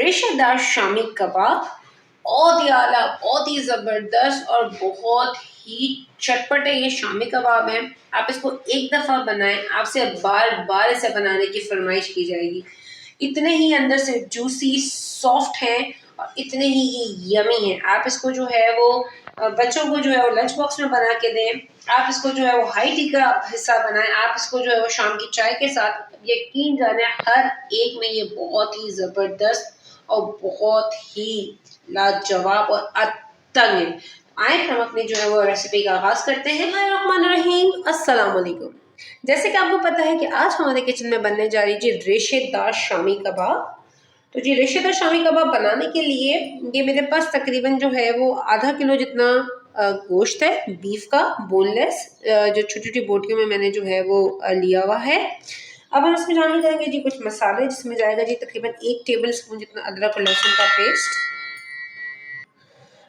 रेशेदार शामी कबाब बहुत ही आला, बहुत ही ज़बरदस्त और बहुत ही चटपटे ये शामी कबाब हैं। आप इसको एक दफ़ा बनाएं, आपसे बार बार इसे बनाने की फरमाइश की जाएगी। इतने ही अंदर से जूसी सॉफ्ट हैं और इतने ही ये यमी हैं। आप इसको जो है वो बच्चों को जो है वो लंच बॉक्स में बना के दें। आप इसको जो है वो हाई टी का हिस्सा बनाएं। आप इसको जो है वो शाम की चाय के साथ, यकीन जाने हर एक में ये बहुत ही ज़बरदस्त और बहुत ही लाजवाब और अतंग है। आए हम अपनी जो है वो रेसिपी का आगाज करते हैं। बिस्मिल्लाहिर्रहमानिर्रहीम, अस्सलाम वालेकुम। जैसे कि आपको पता है कि आज हमारे किचन में बनने जा रही है जी रेशेदार शामी कबाब। तो जी रेशेदार शामी कबाब बनाने के लिए ये मेरे पास तकरीबन जो है वो आधा किलो जितना गोश्त है बीफ का, बोनलेस, जो छोटी छोटी बोटियों में मैंने जो है वो लिया हुआ है। अब हम इसमें शामिल करेंगे जी कुछ मसाले, जिसमें जाएगा जी तकरीबन 1 टेबल स्पून जितना अदरक और लहसुन का पेस्ट।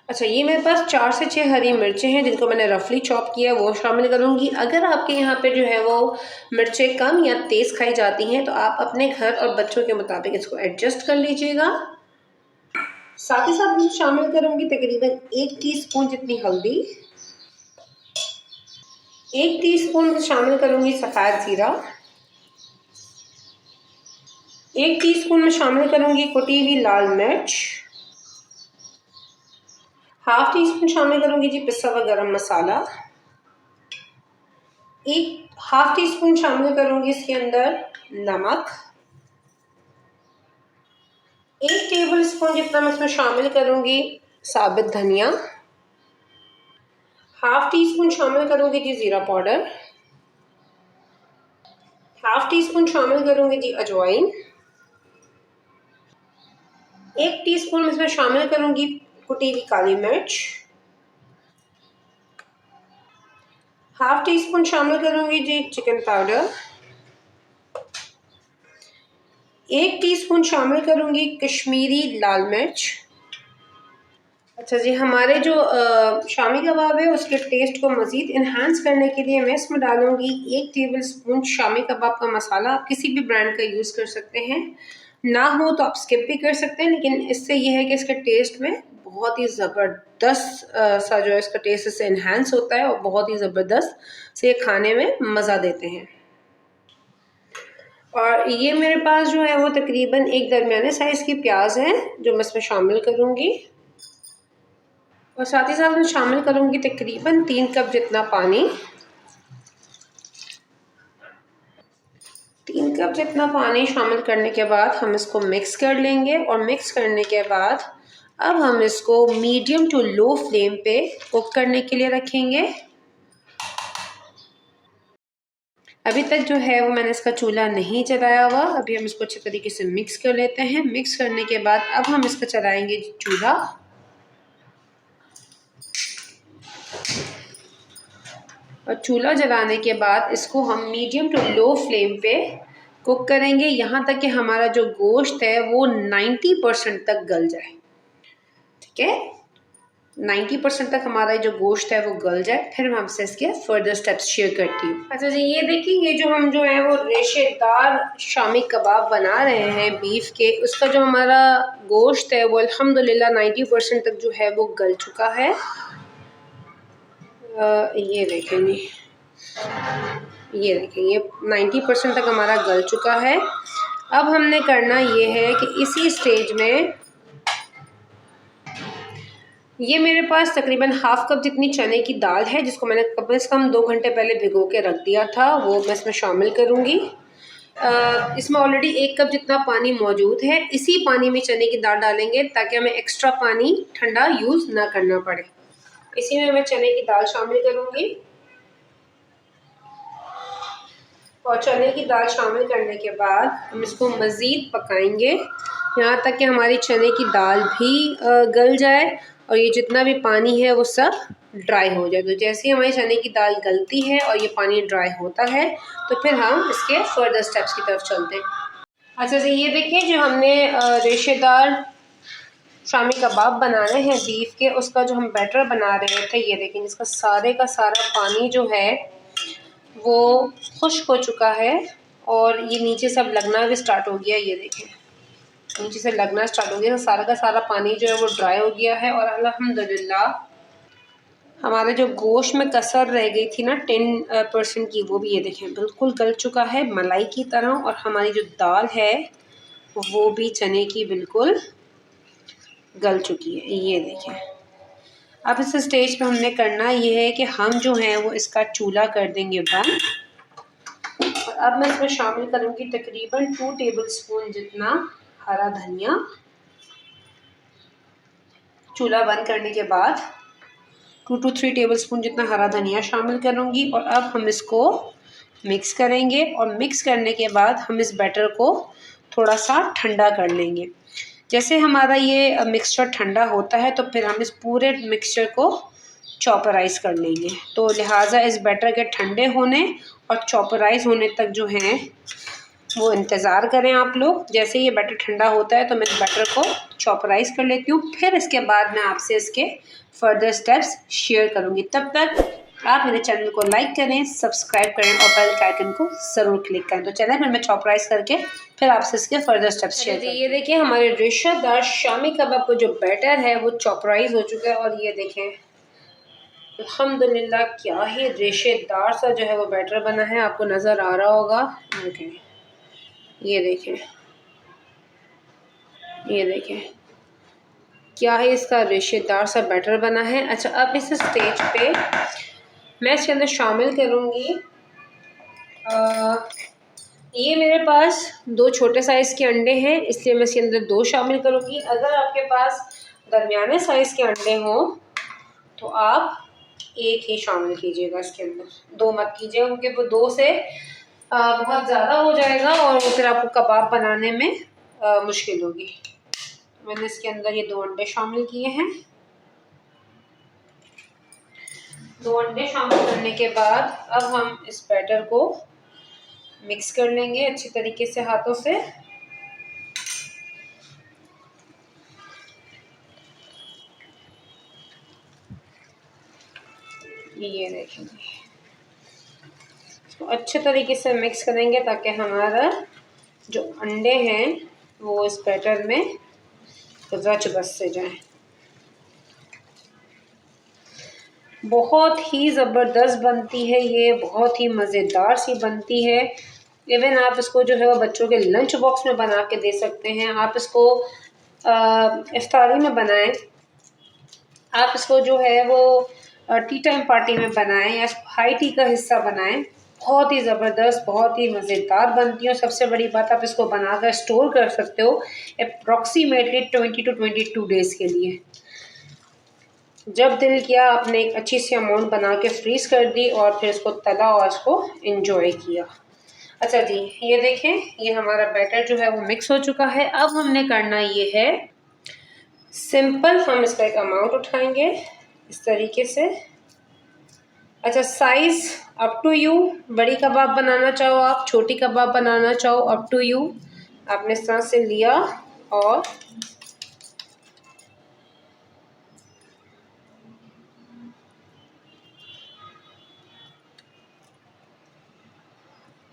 अच्छा, ये मेरे पास 4 से 6 हरी मिर्चें हैं जिनको मैंने रफली चॉप किया है, वो शामिल करूँगी। अगर आपके यहाँ पे जो है वो मिर्चें कम या तेज़ खाई जाती हैं तो आप अपने घर और बच्चों के मुताबिक इसको एडजस्ट कर लीजिएगा। साथ ही साथ मैं शामिल करूँगी तकरीबन 1 टीस्पून जितनी हल्दी, 1 टीस्पून शामिल करूँगी सफ़ेद ज़ीरा, 1 टीस्पून में शामिल करूँगी कुटी हुई लाल मिर्च, हाफ टी स्पून शामिल करूँगी जी पिसा हुआ गरम मसाला, 1 हाफ टी स्पून शामिल करूँगी इसके अंदर नमक, 1 टेबल स्पून जितना मैं इसमें शामिल करूँगी साबित धनिया, हाफ टी स्पून शामिल करूँगी जी ज़ीरा पाउडर, हाफ टी स्पून शामिल करूँगी जी अजवाइन, 1 टीस्पून इसमें शामिल करूँगी कुटी हुई काली मिर्च, हाफ टी स्पून शामिल करूँगी जी चिकन पाउडर, 1 टीस्पून शामिल करूँगी कश्मीरी लाल मिर्च। अच्छा जी, हमारे जो शामी कबाब है उसके टेस्ट को मज़ीद इन्हांस करने के लिए मैं इसमें डालूँगी 1 टेबल स्पून शामी कबाब का मसाला। आप किसी भी ब्रांड का यूज़ कर सकते हैं, ना हो तो आप स्किप भी कर सकते हैं, लेकिन इससे यह है कि इसके टेस्ट में बहुत ही ज़बरदस्त सा जो है इसका टेस्ट इससे इन्हांस होता है और बहुत ही ज़बरदस्त से खाने में मज़ा देते हैं। और ये मेरे पास जो है वो तकरीबन एक दरमियाने साइज़ की प्याज है जो मैं इसमें शामिल करूँगी, और साथ ही साथ मैं शामिल करूँगी तकरीबन 3 कप जितना पानी। 3 कप जितना पानी शामिल करने के बाद हम इसको मिक्स कर लेंगे, और मिक्स करने के बाद अब हम इसको मीडियम टू लो फ्लेम पे कुक करने के लिए रखेंगे। अभी तक जो है वो मैंने इसका चूल्हा नहीं चलाया हुआ। अभी हम इसको अच्छे तरीके से मिक्स कर लेते हैं। मिक्स करने के बाद अब हम इसका चलाएंगे चूल्हा, और चूल्हा जलाने के बाद इसको हम मीडियम टू लो फ्लेम पे कुक करेंगे यहाँ तक कि हमारा जो गोश्त है वो 90% तक गल जाए। ठीक है, 90% तक हमारा जो गोश्त है वो गल जाए, फिर मैं आपसे इसके फर्दर स्टेप्स शेयर करती हूँ। अच्छा जी, ये देखिए, ये जो हम जो है वो रेशेदार शामी कबाब बना रहे हैं बीफ के, उसका जो हमारा गोश्त है वो अल्हम्दुलिल्लाह 90% तक जो है वो गल चुका है। ये देखेंगे, ये देखें, ये 90% तक हमारा गल चुका है। अब हमने करना ये है कि इसी स्टेज में ये मेरे पास तकरीबन हाफ कप जितनी चने की दाल है जिसको मैंने कम से कम 2 घंटे पहले भिगो के रख दिया था, वो मैं इसमें शामिल करूँगी। इसमें ऑलरेडी 1 कप जितना पानी मौजूद है। इसी पानी में चने की दाल डालेंगे ताकि हमें एक्स्ट्रा पानी ठंडा यूज़ ना करना पड़े। इसी में मैं चने की दाल शामिल करूँगी, और चने की दाल शामिल करने के बाद हम इसको मज़ीद पकाएंगे यहाँ तक कि हमारी चने की दाल भी गल जाए और ये जितना भी पानी है वो सब ड्राई हो जाए। तो जैसे ही हमारी चने की दाल गलती है और ये पानी ड्राई होता है तो फिर हम इसके फर्दर स्टेप्स की तरफ चलते हैं। अच्छा जी, ये देखिए, जो हमने रेशेदार शामी कबाब बनाने हैं बीफ के, उसका जो हम बैटर बना रहे थे, ये देखें, इसका सारे का सारा पानी जो है वो खुश्क हो चुका है और ये नीचे सब लगना भी स्टार्ट हो गया। ये देखें, नीचे से लगना स्टार्ट हो गया, तो सारा का सारा पानी जो है वो ड्राई हो गया है। और अल्हम्दुलिल्लाह हमारे जो गोश्त में कसर रह गई थी ना 10% की, वो भी ये देखें बिल्कुल गल चुका है मलाई की तरह। और हमारी जो दाल है वो भी चने की बिल्कुल गल चुकी है, ये देखें। अब इस स्टेज पे हमने करना ये है कि हम जो हैं वो इसका चूल्हा कर देंगे बंद। और अब मैं इसमें शामिल करूँगी तकरीबन 2 टेबल स्पून जितना हरा धनिया। चूल्हा बंद करने के बाद 2 to 3 टेबल स्पून जितना हरा धनिया शामिल करूँगी। और अब हम इसको मिक्स करेंगे, और मिक्स करने के बाद हम इस बैटर को थोड़ा सा ठंडा कर लेंगे। जैसे हमारा ये मिक्सचर ठंडा होता है तो फिर हम इस पूरे मिक्सचर को चॉपराइज़ कर लेंगे। तो लिहाजा इस बैटर के ठंडे होने और चॉपराइज़ होने तक जो है वो इंतज़ार करें आप लोग। जैसे ये बैटर ठंडा होता है तो मैं इस बैटर को चॉपराइज़ कर लेती हूँ, फिर इसके बाद मैं आपसे इसके फर्दर स्टेप्स शेयर करूँगी। तब तक आप मेरे चैनल को लाइक करें, सब्सक्राइब करें और बेल के आइकन को ज़रूर क्लिक करें। तो चलें फिर मैं चॉपराइज़ करके फिर आपसे इसके फर्दर स्टेप्स शेयर करें। ये देखिए हमारे रेशेदार शामी कबाब का जो बैटर है वो चॉपराइज़ हो चुका है। और ये देखें अल्हम्दुलिल्लाह क्या ही रेशेदार सा जो है वो बैटर बना है, आपको नज़र आ रहा होगा। देखें, ये देखें, ये देखें क्या है इसका रेशेदार सा बैटर बना है। अच्छा, अब इस स्टेज पे मैं इसके अंदर शामिल करूँगी ये मेरे पास 2 छोटे साइज़ के अंडे हैं, इसलिए मैं इसके अंदर 2 शामिल करूँगी। अगर आपके पास दरमियाने साइज़ के अंडे हों तो आप 1 ही शामिल कीजिएगा इसके अंदर, 2 मत कीजिएगा, क्योंकि वो 2 से बहुत ज़्यादा हो जाएगा और वो फिर आपको कबाब बनाने में मुश्किल होगी। मैंने इसके अंदर ये 2 अंडे शामिल किए हैं। 2 अंडे शामिल करने के बाद अब हम इस बैटर को मिक्स कर लेंगे अच्छी तरीके से हाथों से। ये देखेंगे, इसको अच्छे तरीके से मिक्स करेंगे ताकि हमारा जो अंडे हैं वो इस बैटर में रच बस से जाएं। बहुत ही ज़बरदस्त बनती है ये, बहुत ही मज़ेदार सी बनती है। इवन आप इसको जो है वो बच्चों के लंच बॉक्स में बना के दे सकते हैं। आप इसको इफ्तारी में बनाएं, आप इसको जो है वो टी टाइम पार्टी में बनाएं या हाई टी का हिस्सा बनाएं। बहुत ही ज़बरदस्त, बहुत ही मज़ेदार बनती है। सबसे बड़ी बात, आप इसको बनाकर स्टोर कर सकते हो अप्रॉक्सीमेटली 20 to 22 डेज़ के लिए। जब दिल किया आपने एक अच्छी सी अमाउंट बना के फ्रीज कर दी और फिर इसको तला और इसको एंजॉय किया। अच्छा जी, ये देखें ये हमारा बैटर जो है वो मिक्स हो चुका है। अब हमने करना ये है सिंपल, हम इसका एक अमाउंट उठाएंगे इस तरीके से। अच्छा, साइज़ अप टू यू, बड़ी कबाब बनाना चाहो आप, छोटी कबाब बनाना चाहो, अप टू यू। आपने इस तरह से लिया और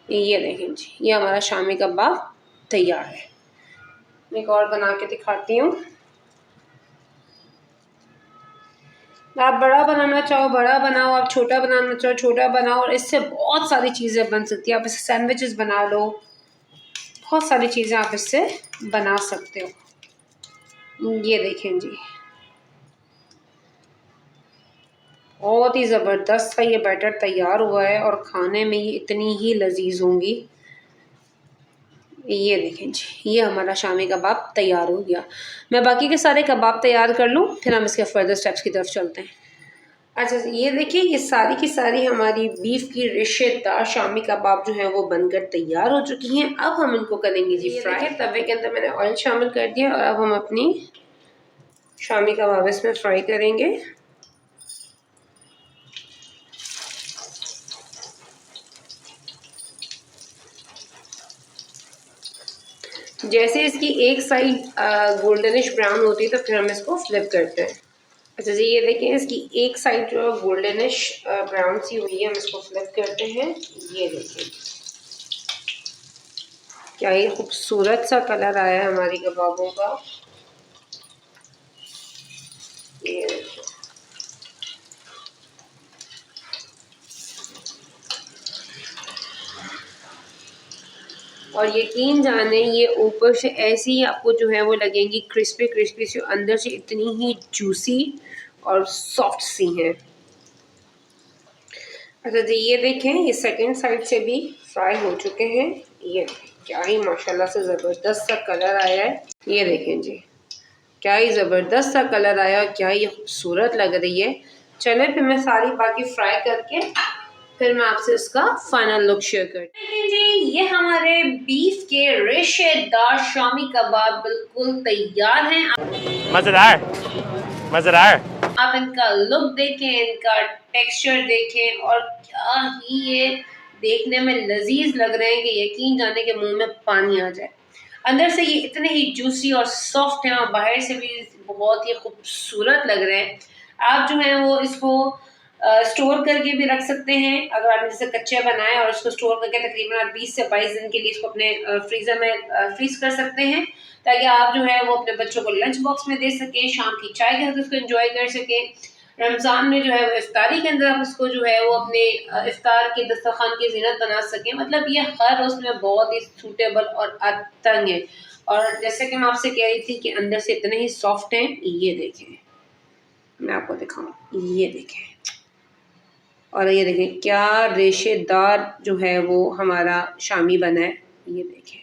ये देखें जी, ये हमारा शामी कबाब तैयार है। एक और बना के दिखाती हूँ। आप बड़ा बनाना चाहो बड़ा बनाओ, आप छोटा बनाना चाहो छोटा बनाओ, और इससे बहुत सारी चीज़ें बन सकती है। आप इससे सैंडविचेस बना लो, बहुत सारी चीज़ें आप इससे बना सकते हो। ये देखें जी, बहुत ही ज़बरदस्त सा ये बैटर तैयार हुआ है और खाने में ये इतनी ही लजीज होंगी। ये देखें जी, ये हमारा शामी कबाब तैयार हो गया। मैं बाकी के सारे कबाब तैयार कर लूँ, फिर हम इसके फर्दर स्टेप्स की तरफ चलते हैं। अच्छा, ये देखिए ये सारी की सारी हमारी बीफ की रेशेदार शामी कबाब जो है वो बनकर तैयार हो चुकी हैं। अब हम इनको करेंगे जी फ्राई। तवे के अंदर मैंने ऑयल शामिल कर दिया और अब हम अपनी शामी कबाब इसमें फ्राई करेंगे। जैसे इसकी एक साइड गोल्डनिश ब्राउन होती है तो फिर हम इसको फ्लिप करते हैं। अच्छा जी, ये देखिए इसकी एक साइड जो है गोल्डनिश ब्राउन सी हुई है, हम इसको फ्लिप करते हैं। ये देखिए क्या ही खूबसूरत सा कलर आया है हमारी कबाबों का। ये और यकीन जाने ये ऊपर से ऐसी ही आपको जो है वो लगेंगी क्रिस्पी क्रिस्पी सी, अंदर से इतनी ही जूसी और सॉफ्ट सी हैं। अच्छा जी, ये देखें, ये सेकंड साइड से भी फ्राई हो चुके हैं। ये क्या ही माशाल्लाह से ज़बरदस्त सा कलर आया है। ये देखें जी, क्या ही ज़बरदस्त सा कलर आया, क्या ही खूबसूरत लग रही है। चले फिर मैं सारी बाकी फ्राई करके फिर मैं आपसे इसका फाइनल लुक शेयर करती हूँ। जी, ये हमारे बीफ के रेशेदार शामी कबाब बिल्कुल तैयार हैं। मजेदार मजेदार। आप इनका लुक देखें, इनका टेक्सचर देखें और क्या ही ये देखने में लजीज लग रहे हैं कि यकीन जाने के मुंह में पानी आ जाए। अंदर से ये इतने ही जूसी और सॉफ्ट हैं और बाहर से भी बहुत ही खूबसूरत लग रहे हैं। आप जो है वो इसको स्टोर करके भी रख सकते हैं। अगर आपने जैसे कच्चे बनाए और उसको स्टोर करके तकरीबन आप 20 से 22 दिन के लिए इसको अपने फ्रीजर में फ्रीज कर सकते हैं, ताकि आप जो है वो अपने बच्चों को लंच बॉक्स में दे सकें, शाम की चाय के साथ उसको एंजॉय कर सकें। रमज़ान में जो है वो इफ्तारी के अंदर आप इसको जो है वो अपने इफ्तार के दस्तरखान की जीनत बना सकें। मतलब ये हर रोज़ में बहुत ही सूटेबल और अतंग है। और जैसे कि मैं आपसे कह रही थी कि अंदर से इतने ही सॉफ्ट हैं। ये देखें, मैं आपको दिखाऊं, ये देखें, और ये देखें क्या रेशेदार जो है वो हमारा शामी बना है। ये देखें,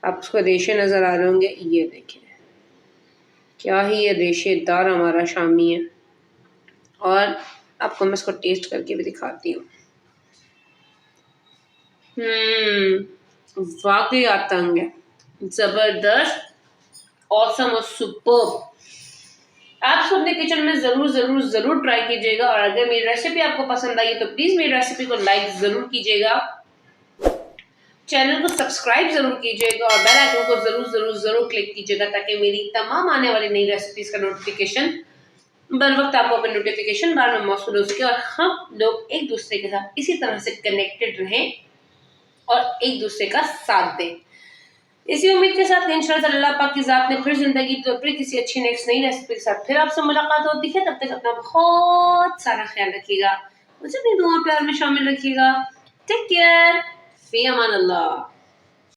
आप उसको रेशे नज़र आ रहे होंगे। ये देखें क्या ही ये रेशेदार हमारा शामी है। और आपको मैं इसको टेस्ट करके भी दिखाती हूँ। वाकई आतंग है, ज़बरदस्त, ऑसम और सुपर्ब। आप इसको अपने किचन में ज़रूर ज़रूर ज़रूर ट्राई कीजिएगा। और अगर मेरी रेसिपी आपको पसंद आई तो प्लीज़ मेरी रेसिपी को लाइक ज़रूर कीजिएगा, चैनल को सब्सक्राइब ज़रूर कीजिएगा और बेल आइकन को ज़रूर ज़रूर ज़रूर क्लिक कीजिएगा, ताकि मेरी तमाम आने वाली नई रेसिपीज़ का नोटिफिकेशन बर वक्त आपको अपने नोटिफिकेशन बार में मौसूल हो सके और हम लोग एक दूसरे के साथ इसी तरह से कनेक्टेड रहें और एक दूसरे का साथ दें। इसी उम्मीद के साथ इंशाअल्लाह अल्लाह पाक की ज़ात ने फिर जिंदगी तो फिर किसी अच्छी नेक्स्ट नई रेसिपी के साथ फिर आपसे मुलाकात होती है। तब तक अपना बहुत सारा ख्याल रखिएगा, मुझे अपनी दुआ प्यार में शामिल रखिएगा। टेक केयर, फी अमान अल्लाह।